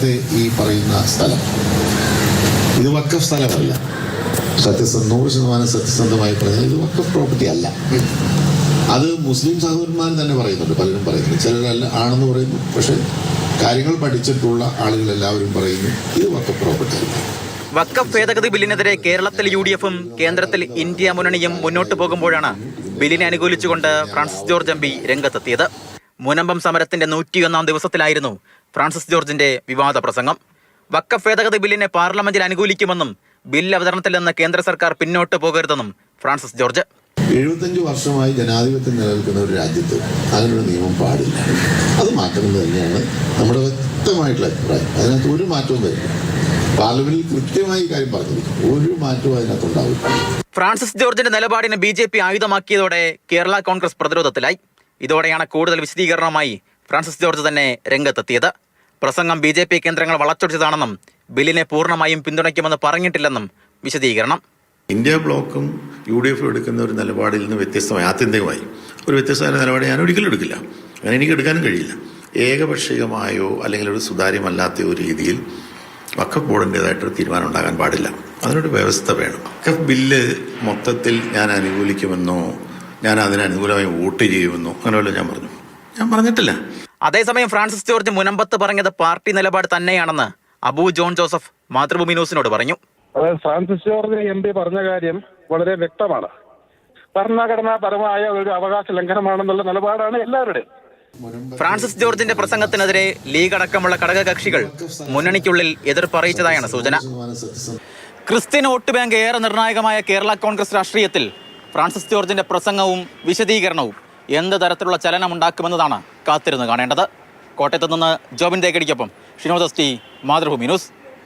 ഈ പറയുന്ന സ്ഥലം ഇത് വഖഫ് സ്ഥലമല്ല. 100% സത്യസന്ധമായി പറഞ്ഞാൽ ഇത് വഖഫ് പ്രോപ്പർട്ടി അല്ല. അത് മുസ്ലിം സഹോദരന്മാർ തന്നെ പറയുന്നുണ്ട്, പലരും പറയുന്നു, ചിലരല്ല ആണെന്ന് പറയുന്നു. പക്ഷെ കാര്യങ്ങൾ പഠിച്ചിട്ടുള്ള ആളുകൾ എല്ലാവരും പറയുന്നു ഇത് വഖഫ് പ്രോപ്പർട്ടി അല്ല. വഖഫ് ഭേദഗതി ബില്ലിനെതിരെ കേരളത്തിൽ UDF-ഉം കേന്ദ്രത്തിൽ ഇന്ത്യ മുന്നണിയും മുന്നോട്ട് പോകുമ്പോഴാണ് ബില്ലിനെ അനുകൂലിച്ചുകൊണ്ട് ഫ്രാൻസിസ് ജോർജ് MP രംഗത്തെത്തിയത്. മുനമ്പം സമരത്തിന്റെ 101-ാം ദിവസത്തിലായിരുന്നു ഫ്രാൻസിസ് ജോർജിന്റെ വിവാദ പ്രസംഗം. വഖഫ് ഭേദഗതി ബില്ലിനെ പാർലമെന്റിൽ അനുകൂലിക്കുമെന്നും ബിൽ അവതരണത്തിൽ നിന്ന് കേന്ദ്ര സർക്കാർ പിന്നോട്ട് പോകരുതെന്നും ഫ്രാൻസിസ് ജോർജ്. 75 വർഷമായി ജനാധിപത്യം നിലനിൽക്കുന്ന ഒരു രാജ്യത്ത് അങ്ങനൊരു നിയമം പാടില്ല. അത് മാറ്റണമെന്ന് തന്നെയാണ് നമ്മുടെ വ്യക്തമായിട്ടുള്ള അഭിപ്രായം. അതിനകത്ത് ഒരു മാറ്റവും വരില്ല. പാർലമെന്റിൽ കൃത്യമായി കാര്യം പറഞ്ഞിരിക്കും, ഒരു മാറ്റവും അതിനകത്തുണ്ടാവില്ല. ഫ്രാൻസിസ് ജോർജിന്റെ നിലപാടിനെ BJP ആയുധമാക്കിയതോടെ കേരള കോൺഗ്രസ് പ്രതിരോധത്തിലായി. ഇതോടെയാണ് കൂടുതൽ വിശദീകരണവുമായി ഫ്രാൻസിസ് ജോർജ് തന്നെ രംഗത്തെത്തിയത്. പ്രസംഗം BJP കേന്ദ്രങ്ങൾ വളച്ചൊടിച്ചതാണെന്നും ബില്ലിനെ പൂർണ്ണമായും പിന്തുണയ്ക്കുമെന്ന് പറഞ്ഞിട്ടില്ലെന്നും വിശദീകരണം. ഇന്ത്യ ബ്ലോക്കും UDF-ഉം എടുക്കുന്ന ഒരു നിലപാടിൽ നിന്ന് വ്യത്യസ്തമായി, ആത്യന്തികമായി ഒരു വ്യത്യസ്തമായ നിലപാട് ഞാൻ ഒരിക്കലും എടുക്കില്ല. അങ്ങനെ എനിക്ക് എടുക്കാനും കഴിയില്ല. ഏകപക്ഷീയമായോ അല്ലെങ്കിൽ ഒരു സുതാര്യമല്ലാത്ത ഒരു രീതിയിൽ വഖഫ് ബോർഡിൻ്റെതായിട്ടൊരു തീരുമാനം ഉണ്ടാകാൻ പാടില്ല. അതിനൊരു വ്യവസ്ഥ വേണം. വഖഫ് ബില്ല് മൊത്തത്തിൽ ഞാൻ അനുകൂലിക്കുമെന്നോ ഞാൻ അതിന് അനുകൂലമായി വോട്ട് ചെയ്യുമെന്നോ അങ്ങനെയല്ല ഞാൻ പറഞ്ഞിട്ടില്ല. അതേസമയം ഫ്രാൻസിസ് ജോർജ് മുനമ്പത്ത് പറഞ്ഞത് പാർട്ടി നിലപാട് തന്നെയാണെന്ന് അബു ജോൺ ജോസഫ് മാതൃഭൂമി ന്യൂസിനോട് പറഞ്ഞു. അതായത് ഫ്രാൻസിസ് ജോർജ് MP പറഞ്ഞ കാര്യം വളരെ വ്യക്തമാണ്. ഭരണഘടനാപരമായ ഒരു അവകാശ ലംഘനമാണെന്നുള്ള നിലപാടാണ് എല്ലാവരുടെയും. ഫ്രാൻസിസ് ജോർജിന്റെ പ്രസംഗത്തിനെതിരെ ലീഗ് അടക്കമുള്ള ഘടകകക്ഷികൾ മുന്നണിക്കുള്ളിൽ എതിർപ്പറിയിച്ചതായാണ് സൂചന. ക്രിസ്ത്യൻ വോട്ട് ബാങ്ക് ഏറെ നിർണായകമായ കേരള കോൺഗ്രസ് രാഷ്ട്രീയത്തിൽ ഫ്രാൻസിസ് ജോർജിന്റെ പ്രസംഗവും വിശദീകരണവും എന്ത് തരത്തിലുള്ള ചലനമുണ്ടാക്കുമെന്നതാണ് കാത്തിരുന്ന് കാണേണ്ടത്. കോട്ടയത്ത് നിന്ന് ജോബിൻ തേക്കടിക്കൊപ്പം ഷിനോദ് ST, മാതൃഭൂമി ന്യൂസ്.